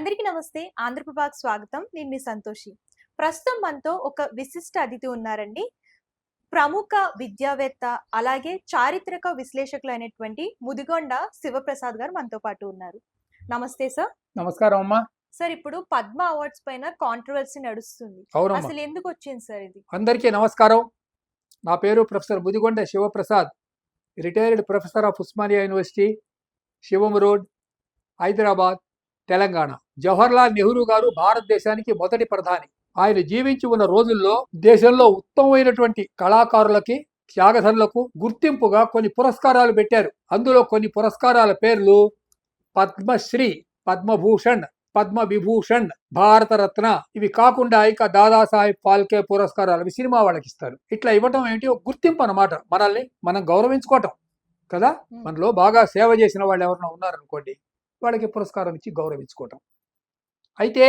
అందరికీ నమస్తే. ఆంధ్రప్రభకు స్వాగతం. నేను మీ సంతోషి. ప్రస్తుతం మనతో ఒక విశిష్ట అతిథి ఉన్నారండి. ప్రముఖ విద్యావేత్త, అలాగే చారిత్రక విశ్లేషకులైనటువంటి ముదిగొండ శివప్రసాద్ గారు మనతో పాటు ఉన్నారు. నమస్తే సార్. నమస్కారం అమ్మా. సార్, ఇప్పుడు పద్మ అవార్డ్స్ పైన కాంట్రవర్సీ నడుస్తుంది. అసలు ఎందుకు వచ్చింది సార్ ఇది? అందరికీ నమస్కారం. నా పేరు professor Mudigonda Sivaprasad, retired professor of Osmania university, Shivam road, Hyderabad, Telangana. Jawaharlal Nehru garu భారతదేశానికి మొదటి ప్రధాని. ఆయన జీవించి ఉన్న రోజుల్లో దేశంలో ఉత్తమమైనటువంటి కళాకారులకి, త్యాగధనులకు గుర్తింపుగా కొన్ని పురస్కారాలు పెట్టారు. అందులో కొన్ని పురస్కారాల పేర్లు పద్మశ్రీ, పద్మభూషణ్, పద్మ విభూషణ్, భారతరత్న. ఇవి కాకుండా ఇక దాదాసాహెబ్ ఫాల్కే పురస్కారాలు అవి సినిమా వాళ్ళకి ఇస్తారు. ఇట్లా ఇవ్వటం ఏంటి, ఒక గుర్తింపు అన్నమాట. మనల్ని మనం గౌరవించుకోవటం కదా. మనలో బాగా సేవ చేసిన వాళ్ళు ఎవరైనా ఉన్నారనుకోండి, వాళ్ళకి పురస్కారం ఇచ్చి గౌరవించుకోవటం. అయితే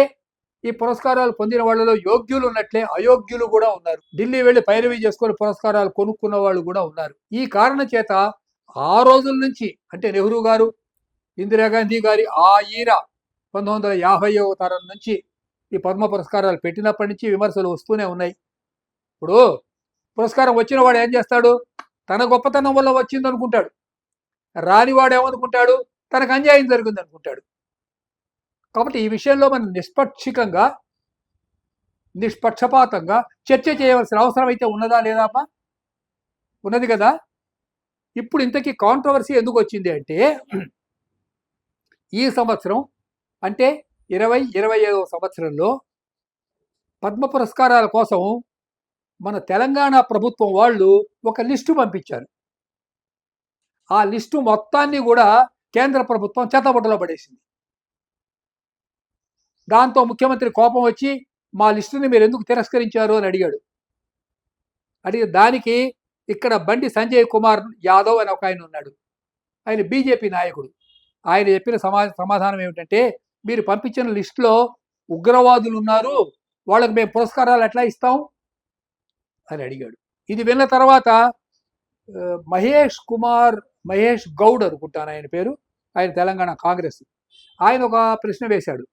ఈ పురస్కారాలు పొందిన వాళ్ళలో యోగ్యులు ఉన్నట్లే అయోగ్యులు కూడా ఉన్నారు. ఢిల్లీ వెళ్ళి పైరవీ చేసుకొని పురస్కారాలు కొనుక్కున్న వాళ్ళు కూడా ఉన్నారు. ఈ కారణం చేత ఆ రోజుల నుంచి, అంటే నెహ్రూ గారు, ఇందిరాగాంధీ గారి ఆ ఈర 1950వ తరం నుంచి ఈ పద్మ పురస్కారాలు పెట్టినప్పటి నుంచి విమర్శలు వస్తూనే ఉన్నాయి. ఇప్పుడు పురస్కారం వచ్చిన వాడు ఏం చేస్తాడు, తన గొప్పతనం వల్ల వచ్చింది అనుకుంటాడు. రానివాడు ఏమనుకుంటాడు, తనకు అన్యాయం జరిగింది అనుకుంటాడు. కాబట్టి ఈ విషయంలో మనం నిష్పక్షపాతంగా చర్చ చేయవలసిన అవసరం అయితే ఉన్నదా లేదా అమ్మా? ఉన్నది కదా. ఇప్పుడు ఇంతకీ కాంట్రవర్సీ ఎందుకు వచ్చింది అంటే, ఈ సంవత్సరం అంటే 2025వ సంవత్సరంలో పద్మ పురస్కారాల కోసం మన తెలంగాణ ప్రభుత్వం వాళ్ళు ఒక లిస్టు పంపించారు. ఆ లిస్టు మొత్తాన్ని కూడా కేంద్ర ప్రభుత్వం చెత్తబుట్టలో పడేసింది. దాంతో ముఖ్యమంత్రి కోపం వచ్చి, మా లిస్టుని మీరు ఎందుకు తిరస్కరించారు అని అడిగాడు. దానికి ఇక్కడ బండి సంజయ్ కుమార్ యాదవ్ అని ఒక ఆయన ఉన్నాడు. ఆయన బీజేపీ నాయకుడు. ఆయన చెప్పిన సమాధానం ఏమిటంటే, మీరు పంపించిన లిస్టులో ఉగ్రవాదులు ఉన్నారు, వాళ్ళకి మేము పురస్కారాలు ఎట్లా ఇస్తాం అని అడిగాడు. ఇది విన్న తర్వాత మహేష్ గౌడ్ అనుకుంటాను ఆయన పేరు, ఆయన తెలంగాణ కాంగ్రెస్, ఆయన ఒక ప్రశ్న వేశాడు.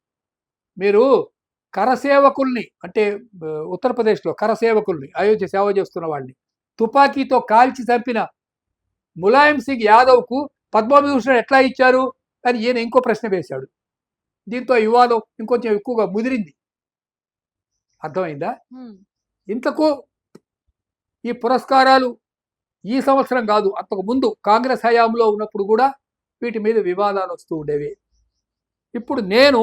మీరు కరసేవకుల్ని, అంటే ఉత్తరప్రదేశ్లో కరసేవకుల్ని, అయోధ్య సేవ చేస్తున్న వాళ్ళని తుపాకీతో కాల్చి చంపిన ములాయం సింగ్ యాదవ్కు పద్మవిభూషణ్ ఎట్లా ఇచ్చారు అని ఈయన ఇంకో ప్రశ్న వేశాడు. దీంతో వివాదం ఇంకొంచెం ఎక్కువగా ముదిరింది. అర్థమైందా? ఇంతకు ఈ పురస్కారాలు ఈ సంవత్సరం కాదు, అంతకు ముందు కాంగ్రెస్ హయాంలో ఉన్నప్పుడు కూడా వీటి మీద వివాదాలు వస్తూ ఉండేవి. ఇప్పుడు నేను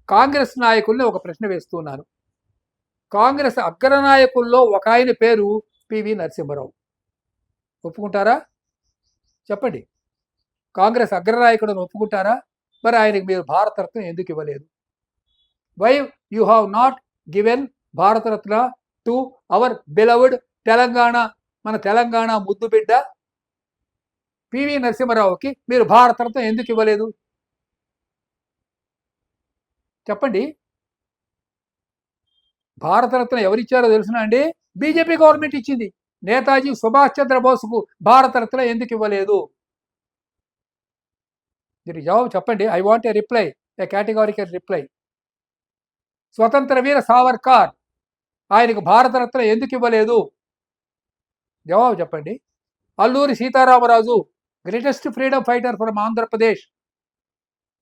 కాంగ్రెస్ నాయకుల్ని ఒక ప్రశ్న వేస్తున్నాను. కాంగ్రెస్ అగ్రనాయకుల్లో ఒక ఆయన పేరు పివి నరసింహారావు. ఒప్పుకుంటారా? చెప్పండి. కాంగ్రెస్ అగ్రనాయకుడిని ఒప్పుకుంటారా? మరి ఆయనకి మీరు భారతరత్న ఎందుకు ఇవ్వలేదు? Why you have not given Bharat Ratna to our beloved Telangana, మన తెలంగాణ ముద్దు బిడ్డ పివి నరసింహారావుకి మీరు భారతరత్న ఎందుకు ఇవ్వలేదు? చెప్పండి. భారతరత్న ఎవరిచ్చారో తెలుసునా అండి? బీజేపీ గవర్నమెంట్ ఇచ్చింది. నేతాజీ సుభాష్ చంద్రబోస్కు భారతరత్న ఎందుకు ఇవ్వలేదు? మీరు జవాబు చెప్పండి. I want A reply, A categorical reply. స్వతంత్ర వీర సావర్కర్, ఆయనకు భారతరత్న ఎందుకు ఇవ్వలేదు? జవాబు చెప్పండి. Alluri Sitaramaraju, greatest freedom fighter from Andhra Pradesh,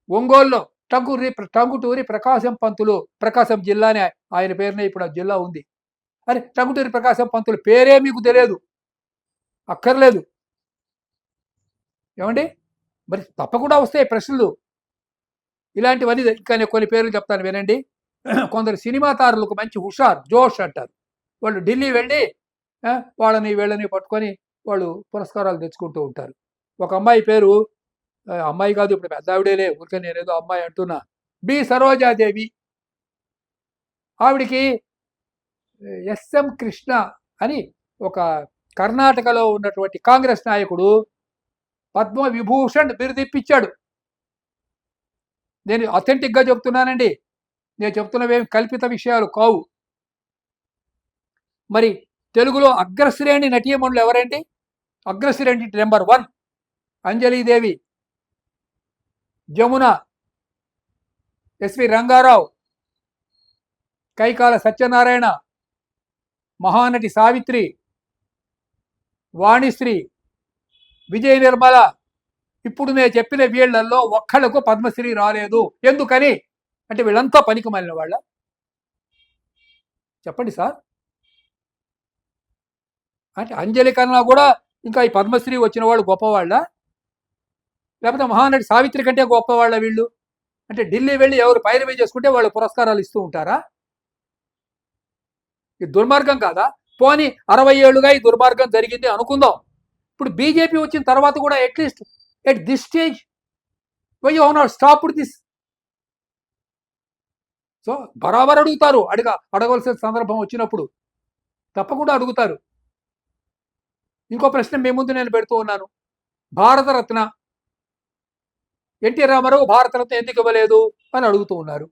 ఒంగోలులో టంగుటూరి ప్రకాశం పంతులు, ప్రకాశం జిల్లానే ఆయన పేరునే ఇప్పుడు ఆ జిల్లా ఉంది. అరే, టంగుటూరి ప్రకాశం పంతులు పేరే మీకు తెలియదు, అక్కర్లేదు ఏమండి? మరి తప్పకుండా వస్తాయి ప్రశ్నలు ఇలాంటివన్నీ. ఇంకా కొన్ని పేర్లు చెప్తాను వినండి. కొందరు సినిమా తారులకు మంచి హుషార్, జోష్ అంటారు. వాళ్ళు ఢిల్లీ వెళ్ళి వాళ్ళని వీళ్ళని పట్టుకొని వాళ్ళు పురస్కారాలు తెచ్చుకుంటూ ఉంటారు. ఒక అమ్మాయి పేరు, అమ్మాయి కాదు ఇప్పుడు పెద్ద ఆవిడేలే, ఊరికే నేనేదో అమ్మాయి అంటున్నా, బి సరోజాదేవి. ఆవిడికి ఎస్ఎం కృష్ణ అని ఒక కర్ణాటకలో ఉన్నటువంటి కాంగ్రెస్ నాయకుడు పద్మ విభూషణ్ బిరుదిప్పించాడు. నేను అథెంటిక్గా చెప్తున్నానండి, నేను చెప్తున్నవేమి కల్పిత విషయాలు కావు. మరి తెలుగులో అగ్రశ్రేణి నటీమణులు ఎవరండి? అగ్రశ్రేణి నెంబర్ 1 అంజలీదేవి, జమున, ఎస్వి రంగారావు, కైకాల సత్యనారాయణ, మహానటి సావిత్రి, వాణిశ్రీ, విజయ నిర్మల, ఇప్పుడు నేను చెప్పిన వీళ్లలో ఒక్కళ్ళకు పద్మశ్రీ రాలేదు. ఎందుకని అంటే వీళ్ళంతా పనికి మాలిన వాళ్ళ? చెప్పండి సార్. అంటే అంజలి కన్నా కూడా ఇంకా ఈ పద్మశ్రీ వచ్చిన వాళ్ళు గొప్పవాళ్ళ, లేకపోతే మహానటి సావిత్రి కంటే గొప్పవాళ్ళ వీళ్ళు? అంటే ఢిల్లీ వెళ్ళి ఎవరు పైరవీ చేసుకుంటే వాళ్ళు పురస్కారాలు ఇస్తూ ఉంటారా? ఇది దుర్మార్గం కాదా? పోనీ 60 ఏళ్ళుగా ఈ దుర్మార్గం జరిగింది అనుకుందాం. ఇప్పుడు బీజేపీ వచ్చిన తర్వాత కూడా at least at this stage why you have not stopped this? So బరాబర్ అడుగుతారు, అడగవలసిన సందర్భం వచ్చినప్పుడు తప్పకుండా అడుగుతారు. ఇంకో ప్రశ్న మీ ముందు నేను పెడుతూ ఉన్నాను. భారతరత్న ఎన్టీ రామారావు భారతరత్న ఎందుకు ఇవ్వలేదు అని అడుగుతూ ఉన్నారు.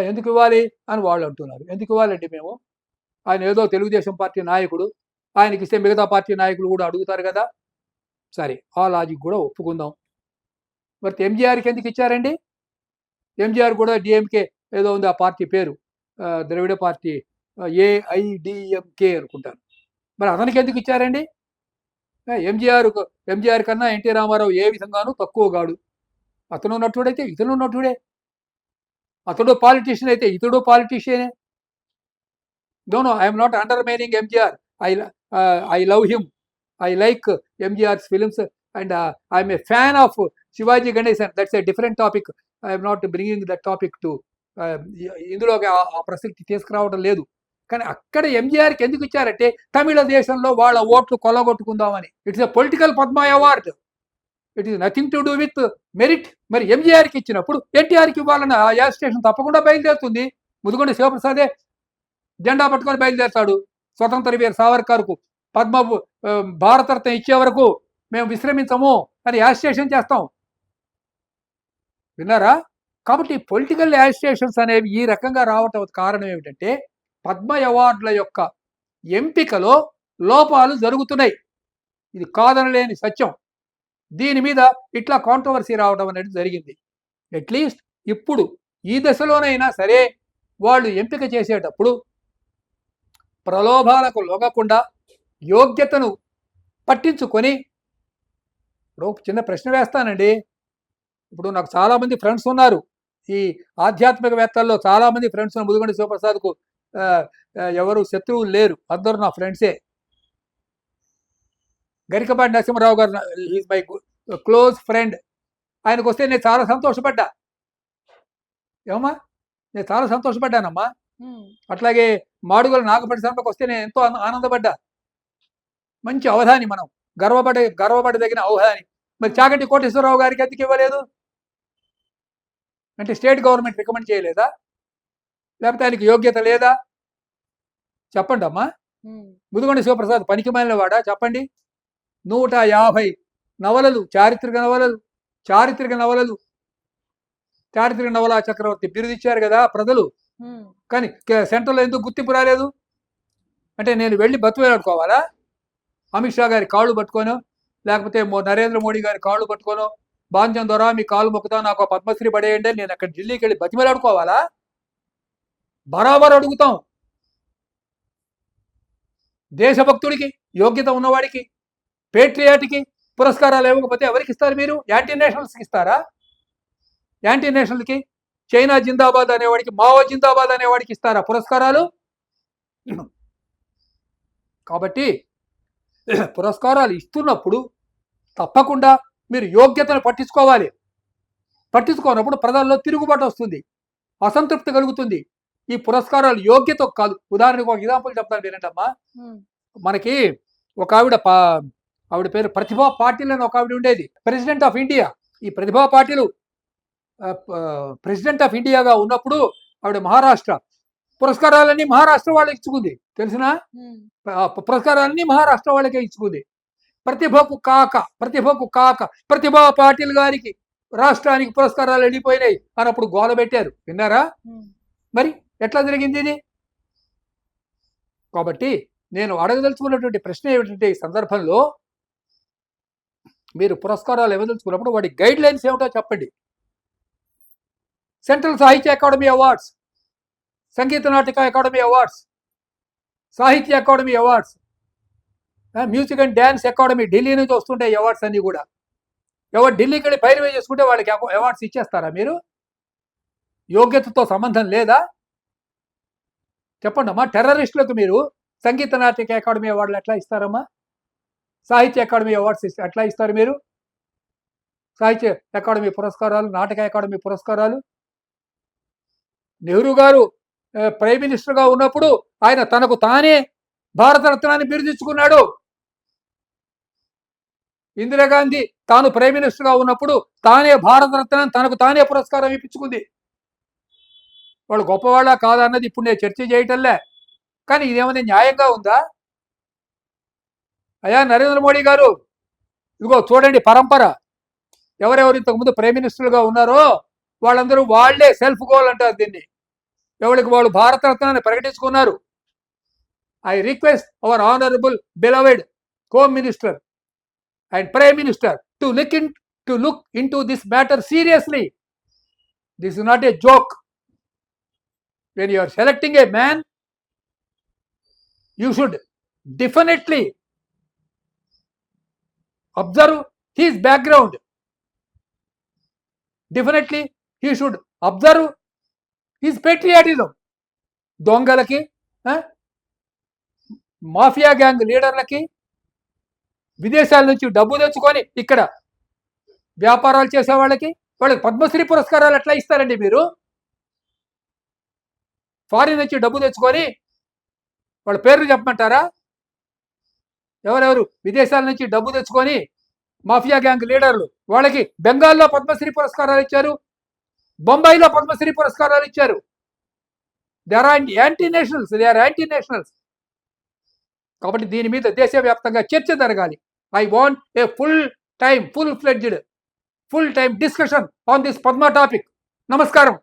ఎందుకు ఇవ్వాలి అని వాళ్ళు అంటున్నారు. ఎందుకు ఇవ్వాలండి మేము? ఆయన ఏదో తెలుగుదేశం పార్టీ నాయకుడు, ఆయనకి ఇస్తే మిగతా పార్టీ నాయకులు కూడా అడుగుతారు కదా. సరే, ఆ లాజిక్ కూడా ఒప్పుకుందాం. మరి ఎంజీఆర్కి ఎందుకు ఇచ్చారండి? ఎంజీఆర్ కూడా డిఎంకే ఏదో ఉంది, ఆ పార్టీ పేరు ద్రవిడ పార్టీ, ఏఐడిఎంకే అనుకుంటాను. మరి అతనికి ఎందుకు ఇచ్చారండి? ఎంజీఆర్ కన్నా ఎన్టీ రామారావు ఏ విధంగానూ తక్కువ కాడు. అతను నటుడైతే ఇతను నటుడే, అతడు పాలిటీషియన్ అయితే ఇతడు పాలిటీషియనే. No, I'm not undermining MGR. I love him, I like MGR's films and I'm a fan of Sivaji Ganesan. That's a different topic. I'm not bringing that topic to ఇందులోకి ఆ ప్రసక్తి తీసుకురావడం లేదు. కానీ అక్కడ ఎంజీఆర్కి ఎందుకు ఇచ్చారంటే తమిళ దేశంలో వాళ్ళ ఓట్లు కొల్లగొట్టుకుందామని. It's a political Padma award. It is nothing to do with merit. మరి ఎంజీఆర్కి ఇచ్చినప్పుడు ఎన్టీఆర్కి ఇవ్వాలన్న ఆ యాజ్ స్టేషన్ తప్పకుండా బయలుదేరుతుంది. ముదిగొండ శివప్రసాదే జెండా పట్టుకొని బయలుదేరుతాడు. స్వతంత్ర వీర సావర్కర్కు పద్మ భారతరత్న ఇచ్చే వరకు మేము విశ్రమించము అని యాజిటేషన్ చేస్తాం. విన్నారా? కాబట్టి పొలిటికల్ యాజిటేషన్స్ అనేవి ఈ రకంగా రావటం కారణం ఏమిటంటే పద్మ అవార్డుల యొక్క ఎంపికలో లోపాలు జరుగుతున్నాయి. ఇది కాదనలేని సత్యం. దీని మీద ఇట్లా కాంట్రవర్సీ రావడం అనేది జరిగింది. అట్లీస్ట్ ఇప్పుడు ఈ దశలోనైనా సరే వాళ్ళు ఎంపిక చేసేటప్పుడు ప్రలోభాలకు లొంగకుండా యోగ్యతను పట్టించుకొని, ఇప్పుడు చిన్న ప్రశ్న వేస్తానండి. ఇప్పుడు నాకు చాలామంది ఫ్రెండ్స్ ఉన్నారు, ఈ ఆధ్యాత్మికవేత్తల్లో చాలామంది ఫ్రెండ్స్ ఉన్నారు. ముదిగొండ శివప్రసాద్కు ఎవరు శత్రువులు లేరు, అందరూ నా ఫ్రెండ్సే. గరికపాటి నరసింహరావు గారు ఈజ్ మై క్లోజ్ ఫ్రెండ్. ఆయనకు వస్తే నేను చాలా సంతోషపడ్డా. ఏమమ్మా, నేను చాలా సంతోషపడ్డానమ్మా. అట్లాగే మాడుగుల నాగపటి శర్మకు వస్తే నేను ఎంతో ఆనందపడ్డా. మంచి అవధాని, మనం గర్వపడదగిన అవధాని. మరి చాగంటి కోటేశ్వరరావు గారికి ఎందుకు ఇవ్వలేదు? అంటే స్టేట్ గవర్నమెంట్ రికమెండ్ చేయలేదా? లేకపోతే ఆయనకి యోగ్యత లేదా? చెప్పండి అమ్మా. ముదిగొండ శివప్రసాద్ పనికిమాలిన వాడా? చెప్పండి. 150 నవలలు, చారిత్రక నవలా చక్రవర్తి బిరుదిచ్చారు కదా ప్రజలు. కానీ సెంట్రల్ ఎందుకు గుర్తింపు రాలేదు? అంటే నేను వెళ్ళి బతివేలాడుకోవాలా? అమిత్ షా గారి కాళ్ళు పట్టుకోను, లేకపోతే నరేంద్ర మోడీ గారి కాళ్ళు పట్టుకోను, బాంచం ద్వారా మీ కాళ్ళు మొక్కుతా నాకు పద్మశ్రీ పడేయండి, నేను అక్కడ ఢిల్లీకి వెళ్ళి బతిమేలాడుకోవాలా? బరాబర్ అడుగుతాం. దేశభక్తుడికి, యోగ్యత ఉన్నవాడికి, పేట్రియాట్కి పురస్కారాలు ఇవ్వకపోతే ఎవరికి ఇస్తారు మీరు? యాంటీ నేషనల్స్కి ఇస్తారా? యాంటీ నేషనల్కి, చైనా జిందాబాద్ అనేవాడికి, మావో జిందాబాద్ అనేవాడికి ఇస్తారా పురస్కారాలు? కాబట్టి పురస్కారాలు ఇస్తున్నప్పుడు తప్పకుండా మీరు యోగ్యతను పట్టించుకోనప్పుడు ప్రజల్లో తిరుగుబాటు వస్తుంది, అసంతృప్తి కలుగుతుంది. ఈ పురస్కారాలు యోగ్యత కాదు. ఉదాహరణకు ఒక ఎగ్జాంపుల్ చెప్తాను వినంటమ్మా. మనకి ఒక ఆవిడ పేరు ప్రతిభా పాటిల్ అని ఒక ఆవిడ ఉండేది, ప్రెసిడెంట్ ఆఫ్ ఇండియా. ఈ ప్రతిభా పాటిల్ ప్రెసిడెంట్ ఆఫ్ ఇండియాగా ఉన్నప్పుడు ఆవిడ మహారాష్ట్ర పురస్కారాలన్నీ మహారాష్ట్ర వాళ్ళకి ఇచ్చుకుంది. తెలిసిన పురస్కారాలన్నీ మహారాష్ట్ర వాళ్ళకే ఇచ్చుకుంది. ప్రతిభకు కాక ప్రతిభా పాటిల్ గారికి రాష్ట్రానికి పురస్కారాలు వెళ్ళిపోయినాయి అన్నప్పుడు గోల పెట్టారు. విన్నారా? మరి ఎట్లా జరిగింది ఇది? కాబట్టి నేను అడగదలుచుకున్నటువంటి ప్రశ్న ఏమిటంటే, ఈ సందర్భంలో మీరు పురస్కారాలు ఇవ్వదలుచుకున్నప్పుడు వాటి గైడ్ లైన్స్ ఏమిటో చెప్పండి. సెంట్రల్ సాహిత్య academy awards, Sangeet Natak academy awards, సాహిత్య academy awards, music and dance academy, Delhi నుంచి వస్తుంటాయి అవార్డ్స్ అన్నీ కూడా. ఎవరు ఢిల్లీకి వెళ్ళి పైరువే చేసుకుంటే వాళ్ళకి అవార్డ్స్ ఇచ్చేస్తారా మీరు? యోగ్యతతో సంబంధం లేదా? చెప్పండి అమ్మా. టెర్రరిస్టులకు మీరు సంగీత నాటక అకాడమీ అవార్డులు ఎట్లా ఇస్తారమ్మా? సాహిత్య అకాడమీ అవార్డ్స్ ఎట్లా ఇస్తారు మీరు? సాహిత్య అకాడమీ పురస్కారాలు, నాటక అకాడమీ పురస్కారాలు. నెహ్రూ గారు ప్రైమ్ మినిస్టర్గా ఉన్నప్పుడు ఆయన తనకు తానే భారతరత్నాన్ని బిరుదించుకున్నాడు. ఇందిరాగాంధీ తాను ప్రైమ్ మినిస్టర్గా ఉన్నప్పుడు తానే భారతరత్నాన్ని తనకు తానే పురస్కారం ఇప్పించుకుంది. వాళ్ళు గొప్పవాళ్ళ కాదా అన్నది ఇప్పుడు నేను చర్చ చేయటంలే, కానీ ఇదేమైనా న్యాయంగా ఉందా? అయ్యా నరేంద్ర మోడీ గారు, ఇదిగో చూడండి పరంపర. ఎవరెవరు ఇంతకుముందు ప్రైమ్ మినిస్టర్గా ఉన్నారో వాళ్ళందరూ వాళ్లే సెల్ఫ్ గోల్ అంటారు దీన్ని. ఎవరికి వాళ్ళు భారతరత్నాన్ని ప్రకటించుకున్నారు. I request our honourable beloved home minister and prime minister to look into this matter seriously. This is not a joke. When you are selecting a man, you should definitely observe his background. Definitely he should observe his patriotism. దొంగలకి, mafia gang లీడర్లకి, విదేశాల నుంచి డబ్బు తెచ్చుకొని ఇక్కడ వ్యాపారాలు చేసే వాళ్ళకి పద్మశ్రీ పురస్కారాలు ఎట్లా ఇస్తారండి మీరు? ఫారిన్ నుంచి డబ్బు తెచ్చుకొని వాళ్ళ పేర్లు చెప్పమంటారా? ఎవరెవరు విదేశాల నుంచి డబ్బు తెచ్చుకొని మాఫియా గ్యాంగ్ లీడర్లు, వాళ్ళకి బెంగాల్లో పద్మశ్రీ పురస్కారాలు ఇచ్చారు, బొంబాయిలో పద్మశ్రీ పురస్కారాలు ఇచ్చారు. They are anti nationals. కాబట్టి దీని మీద దేశవ్యాప్తంగా చర్చ జరగాలి. I want a full time discussion on this Padma topic. నమస్కారం.